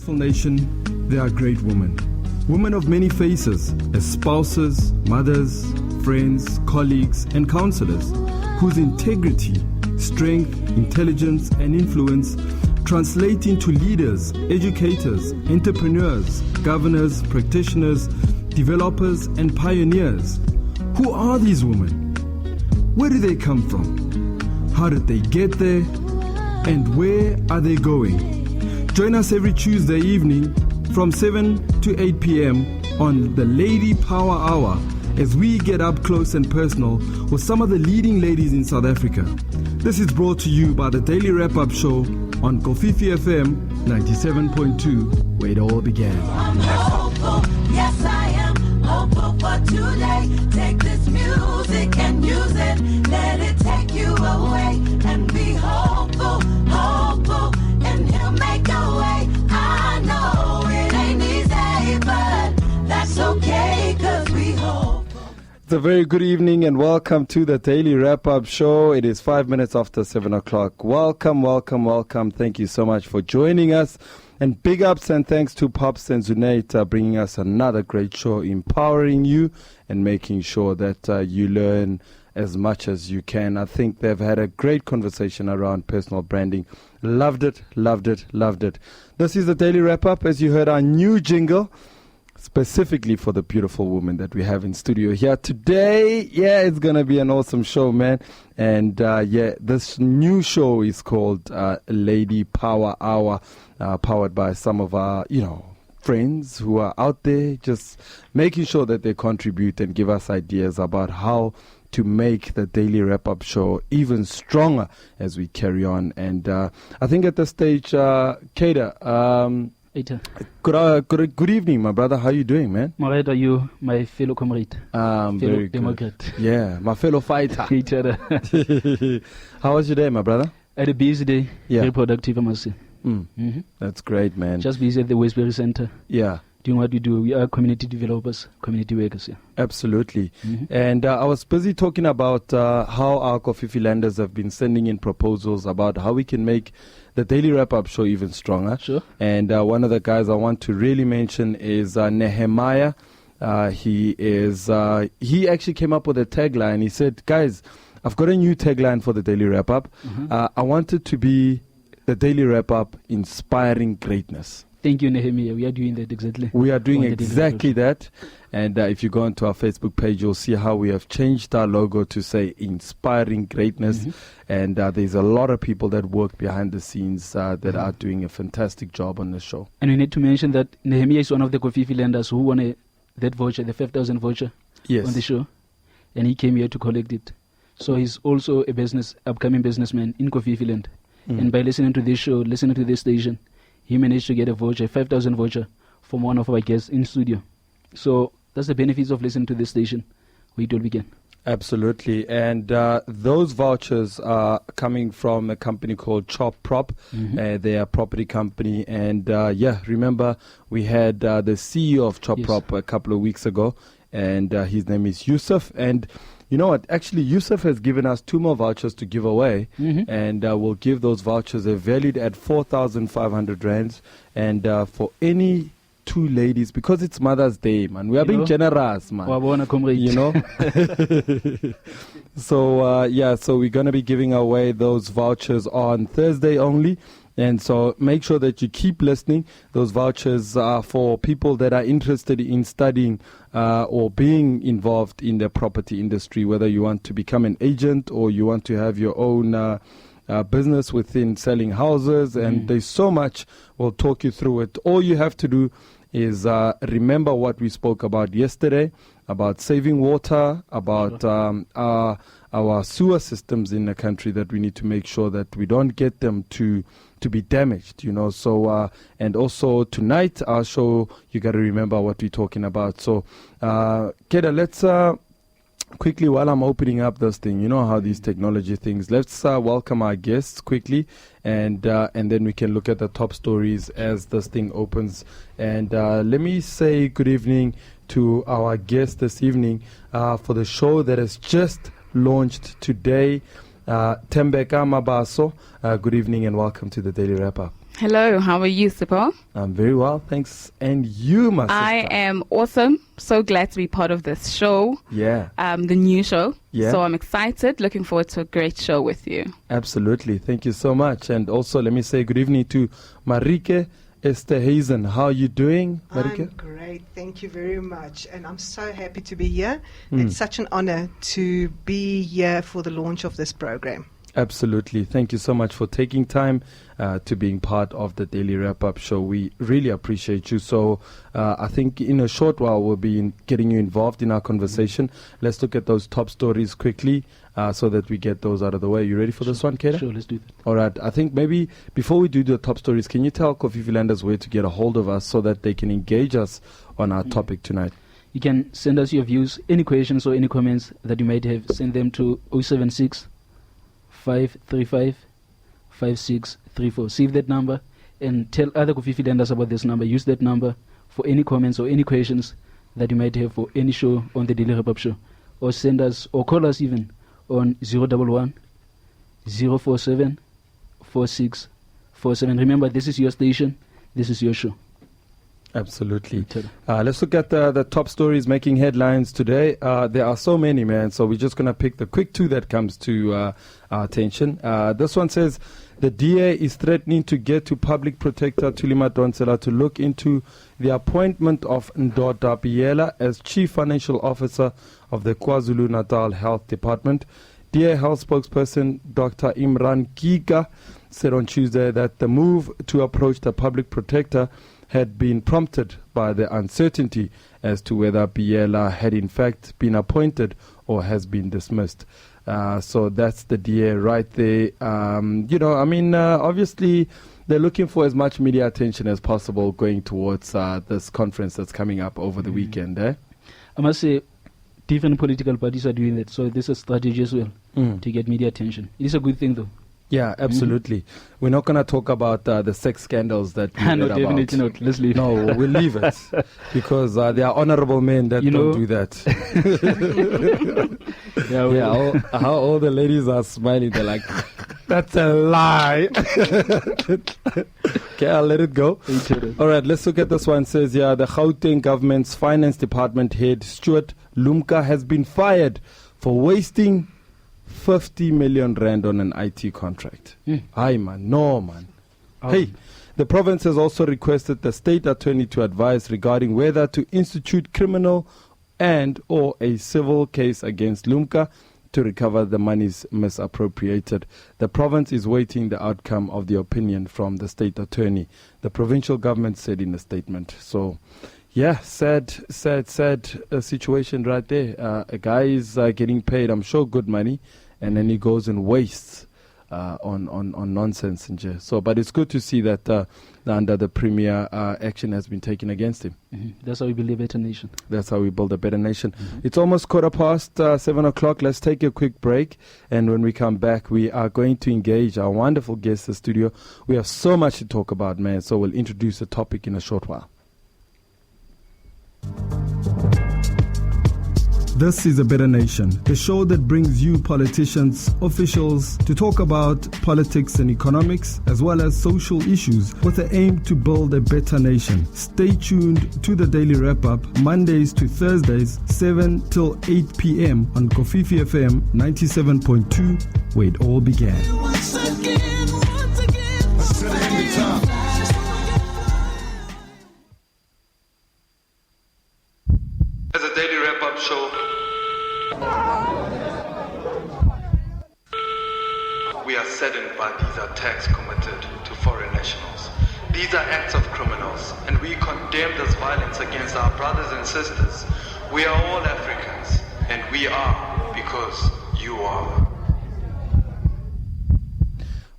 beautiful nation, there are great women. Women of many faces, as spouses, mothers, friends, colleagues, and counselors, whose integrity, strength, intelligence, and influence translate into leaders, educators, entrepreneurs, governors, practitioners, developers, and pioneers. Who are these women? Where do they come from? How did they get there? And where are they going? Join us every Tuesday evening from 7 to 8 p.m. on the Lady Power Hour as we get up close and personal with some of the leading ladies in South Africa. This is brought to you by the Daily Wrap-Up Show on Kofifi Fm 97.2, where it all began. I'm hopeful, yes I am hopeful for today. Take this music and use it, let it take you away. And be hopeful, hopeful, and he'll make a way. I know it ain't easy, but that's okay, cause we hope. It's a very good evening and welcome to the Daily Wrap-Up Show. It is 5 minutes after 7 o'clock. Welcome, welcome, welcome. Thank you so much for joining us. And big ups and thanks to Pops and Zunate bringing us another great show, empowering you and making sure that you learn as much as you can. I think they've had a great conversation around personal branding. Loved it, loved it, loved it. This is the Daily Wrap-Up. As you heard, our new jingle, specifically for the beautiful woman that we have in studio here today. Yeah, it's going to be an awesome show, man. And this new show is called Lady Power Hour, powered by some of our, friends who are out there just making sure that they contribute and give us ideas about how to make the Daily Wrap-Up Show even stronger as we carry on. And I think at this stage, Kader, Good evening, my brother. How you doing, man? Are you my fellow comrade? Very Democrat. Good. Yeah, my fellow fighter. Each other. How was your day, my brother? I had a busy day. Yeah. Very productive, I must say. That's great, man. Just busy at the Westbury Center. Yeah. Doing what we do. We are community developers, community workers. Yeah. Absolutely. And I was busy talking about how our Kofifi landers have been sending in proposals about how we can make the Daily Wrap-Up Show even stronger. Sure. And one of the guys I want to really mention is Nehemiah. He actually came up with a tagline. He said, guys, I've got a new tagline for the Daily Wrap-Up. I want it to be the Daily Wrap-Up inspiring greatness. Thank you, Nehemiah. We are doing that exactly. We are doing exactly that. And if you go onto our Facebook page, you'll see how we have changed our logo to say inspiring greatness. And there's a lot of people that work behind the scenes that are doing a fantastic job on the show. And we need to mention that Nehemiah is one of the Kofifi lenders who won that voucher, the 5,000 voucher on the show. And he came here to collect it. So he's also a upcoming businessman in Kofifi land. And by listening to this show, listening to this station, he managed to get a voucher, 5,000 voucher, from one of our guests in studio. So that's the benefits of listening to this station. Wait till we begin. Absolutely. And those vouchers are coming from a company called Chop Prop. They are a property company. And remember, we had the CEO of Chop Prop a couple of weeks ago. And his name is Yusuf. And you know what? Actually, Yusuf has given us 2 more vouchers to give away. And we'll give those vouchers. They're valued at 4,500 rands. And for any 2 ladies, because it's Mother's Day, man. We are being generous, man. You know? So we're going to be giving away those vouchers on Thursday only. And so make sure that you keep listening. Those vouchers are for people that are interested in studying or being involved in the property industry, whether you want to become an agent or you want to have your own business within selling houses. And there's so much. We'll talk you through it. All you have to do is remember what we spoke about yesterday, about saving water, about our sewer systems in the country, that we need to make sure that we don't get them to be damaged, So, and also tonight, our show, you got to remember what we're talking about. So, Keda, let's quickly, while I'm opening up this thing, you know how these technology things, let's welcome our guests quickly, and then we can look at the top stories as this thing opens. And let me say good evening to our guest this evening for the show that has just launched today. Tembeka Mabaso, good evening and welcome to the Daily Wrap-Up. Hello, how are you, Sipho? I'm very well, thanks. And you, my sister? I am awesome. So glad to be part of this show. Yeah. The new show. Yeah. So I'm excited. Looking forward to a great show with you. Absolutely. Thank you so much. And also, let me say good evening to Marike Esterhazen. How are you doing, Marike? I'm great. Thank you very much. And I'm so happy to be here. It's such an honor to be here for the launch of this program. Absolutely. Thank you so much for taking time to being part of the Daily Wrap-Up Show. We really appreciate you. So I think in a short while we'll be getting you involved in our conversation. Let's look at those top stories quickly so that we get those out of the way. You ready for this one, Keda? Sure, let's do that. All right. I think maybe before we do the top stories, can you tell Kofifi Landers where to get a hold of us so that they can engage us on our topic tonight? You can send us your views, any questions or any comments that you might have. Send them to 076 535 5634. Save that number and tell other Kofifi Landers about this number. Use that number for any comments or any questions that you might have for any show on the Daily Wrap-Up Show. Or send us or call us even on 011 047 4647. Remember, this is your station. This is your show. Absolutely. Let's look at the top stories making headlines today. There are so many, man. So we're just going to pick the quick two that comes to our attention. This one says the DA is threatening to get to Public Protector Thuli Madonsela to look into the appointment of Ndoda Biela as Chief Financial Officer of the KwaZulu-Natal Health Department. DA Health spokesperson Dr. Imran Giga said on Tuesday that the move to approach the Public Protector had been prompted by the uncertainty as to whether Biela had in fact been appointed or has been dismissed. So that's the DA right there. Obviously they're looking for as much media attention as possible going towards this conference that's coming up over the weekend. I must say, different political parties are doing that, so this is a strategy as well to get media attention. It is a good thing though. Yeah, absolutely. We're not going to talk about the sex scandals that we read no, about. Definitely not. Let's leave. No, we'll leave it because there are honorable men that don't do that. How all the ladies are smiling. They're like, that's a lie. Okay, I'll let it go. All right, let's look at this one. It says, the Gauteng government's finance department head, Stuart Lumka, has been fired for wasting 50 million rand on an IT contract. Aye, man. No, man. Hey, the province has also requested the state attorney to advise regarding whether to institute criminal and or a civil case against Lumka to recover the monies misappropriated. The province is waiting the outcome of the opinion from the state attorney, the provincial government said in a statement. So, yeah, sad situation right there. A guy is getting paid, I'm sure, good money, and then he goes and wastes on nonsense. So, but it's good to see that under the Premier, action has been taken against him. That's how we build a better nation. That's how we build a better nation. It's almost 7:15. Let's take a quick break. And when we come back, we are going to engage our wonderful guest in the studio. We have so much to talk about, man. So we'll introduce the topic in a short while. This is A Better Nation, the show that brings you politicians, officials, to talk about politics and economics, as well as social issues, with the aim to build a better nation. Stay tuned to the Daily Wrap-Up, Mondays to Thursdays, 7 till 8 p.m. on Kofifi FM 97.2, where it all began. As a Daily Wrap-Up show, we are saddened by these attacks committed to foreign nationals. These are acts of criminals, and we condemn this violence against our brothers and sisters. We are all Africans, and we are because you are.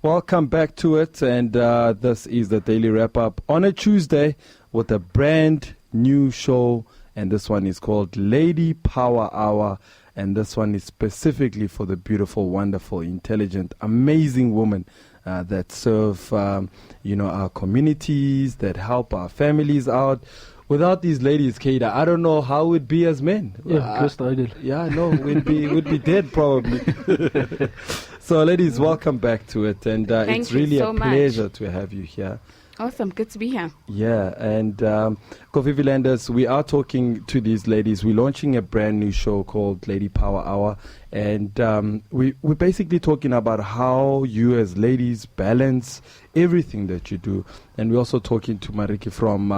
Welcome back to it, and this is the Daily Wrap-Up on a Tuesday with a brand new show, and this one is called Lady Power Hour. And this one is specifically for the beautiful, wonderful, intelligent, amazing woman that serve, our communities, that help our families out. Without these ladies, Keita, I don't know how we'd be as men. Yeah, struggle. Yeah, no, we'd be dead probably. So, ladies, welcome back to it, and it's really a pleasure to have you here. Awesome, good to be here. Yeah, and Kofifi Landers, we are talking to these ladies. We're launching a brand new show called Lady Power Hour, and we're basically talking about how you as ladies balance everything that you do. And we're also talking to Mariki from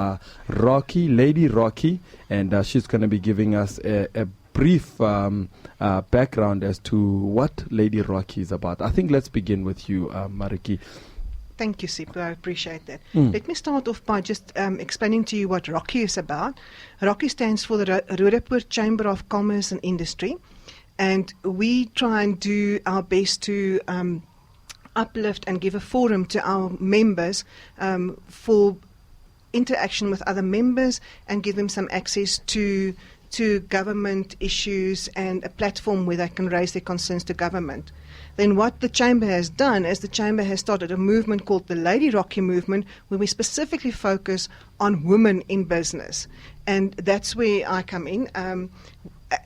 Rocci, Lady Rocci, and she's going to be giving us a brief background as to what Lady Rocci is about. I think let's begin with you, Mariki. Thank you, Sipho. I appreciate that. Let me start off by just explaining to you what Rocci is about. Rocci stands for the Roodepoort Chamber of Commerce and Industry, and we try and do our best to uplift and give a forum to our members for interaction with other members and give them some access to government issues and a platform where they can raise their concerns to government. Then what the Chamber has done is the Chamber has started a movement called the Lady Rocci movement, where we specifically focus on women in business. And that's where I come in.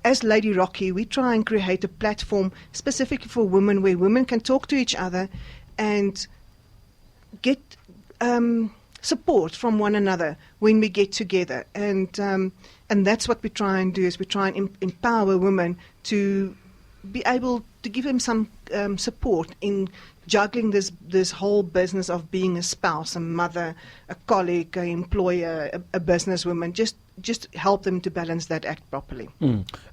As Lady Rocci, we try and create a platform specifically for women where women can talk to each other and get support from one another when we get together. And that's what we try and do, is we try and empower women to be able to give them some support in juggling this whole business of being a spouse, a mother, a colleague, an employer, a businesswoman. Just help them to balance that act properly.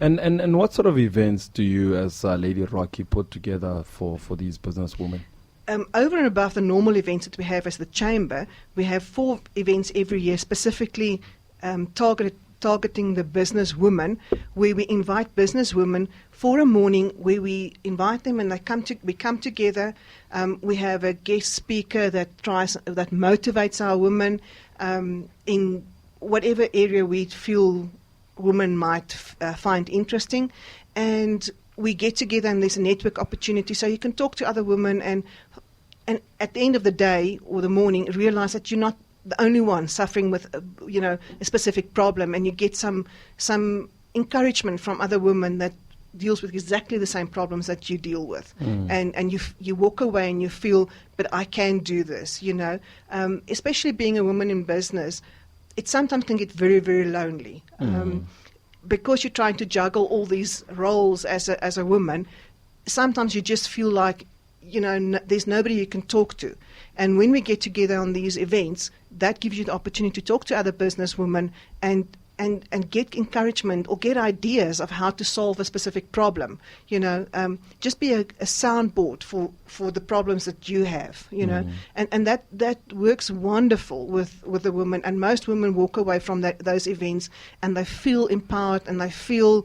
And what sort of events do you, as Lady Rocci, put together for these businesswomen? Over and above the normal events that we have as the Chamber, we have 4 events every year specifically targeting the businesswoman, where we invite businesswomen for a morning where we invite them and we come together. We have a guest speaker that motivates our women in whatever area we feel women might find interesting, and we get together and there's a network opportunity so you can talk to other women and at the end of the day or the morning realize that you're not the only one suffering with a specific problem, and you get some encouragement from other women that deals with exactly the same problems that you deal with, and you walk away and you feel, but I can do this, especially being a woman in business. It sometimes can get very, very lonely because you're trying to juggle all these roles as a woman. Sometimes you just feel like there's nobody you can talk to. And when we get together on these events, that gives you the opportunity to talk to other businesswomen and get encouragement or get ideas of how to solve a specific problem. Just be a soundboard for the problems that you have. And that works wonderful with the women. And most women walk away from those events and they feel empowered and they feel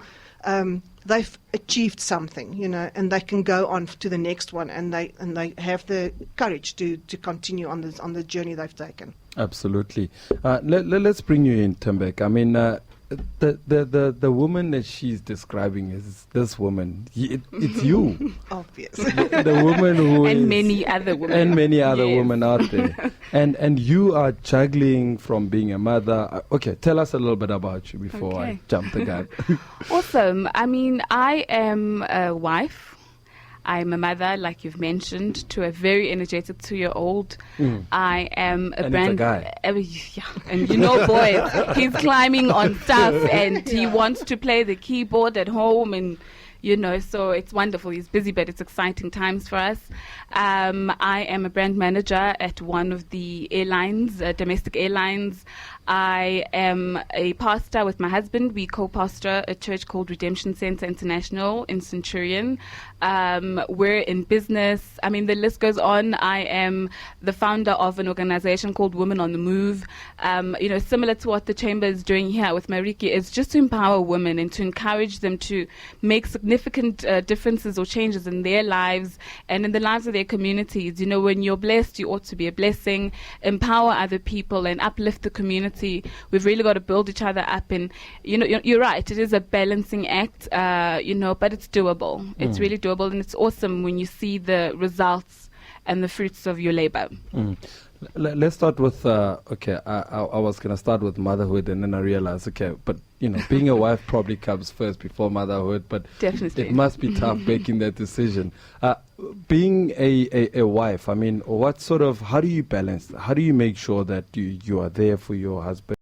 they've achieved something, and they can go on to the next one, and they have the courage to continue on the journey they've taken. Absolutely. Let's bring you in, Tembek. I mean, the woman that she's describing is this woman. It's you. Obvious. The woman who and many other women. And many other women out there. And you are juggling from being a mother. Okay, tell us a little bit about you before I jump the gun. Awesome. I mean, I am a wife. I'm a mother, like you've mentioned, to a very energetic 2-year-old. I am a brand... It's a guy. And boy, he's climbing on stuff and he wants to play the keyboard at home and... so it's wonderful. He's busy, but it's exciting times for us. I am a brand manager at one of the airlines, domestic airlines. I am a pastor with my husband. We co-pastor a church called Redemption Center International in Centurion. We're in business. I mean, the list goes on. I am the founder of an organization called Women on the Move. Similar to what the Chamber is doing here with Mariki, is just to empower women and to encourage them to make significant differences or changes in their lives and in the lives of their communities. When you're blessed, you ought to be a blessing, empower other people and uplift the community. We've really got to build each other up, and you're right, it is a balancing act, but it's doable. It's really doable, and it's awesome when you see the results and the fruits of your labor. Let's start with, okay, I was going to start with motherhood, and then I realized, okay, but, being a wife probably comes first before motherhood, but Definitely. it must be tough making that decision. Being a wife, I mean, how do you balance? How do you make sure that you are there for your husband?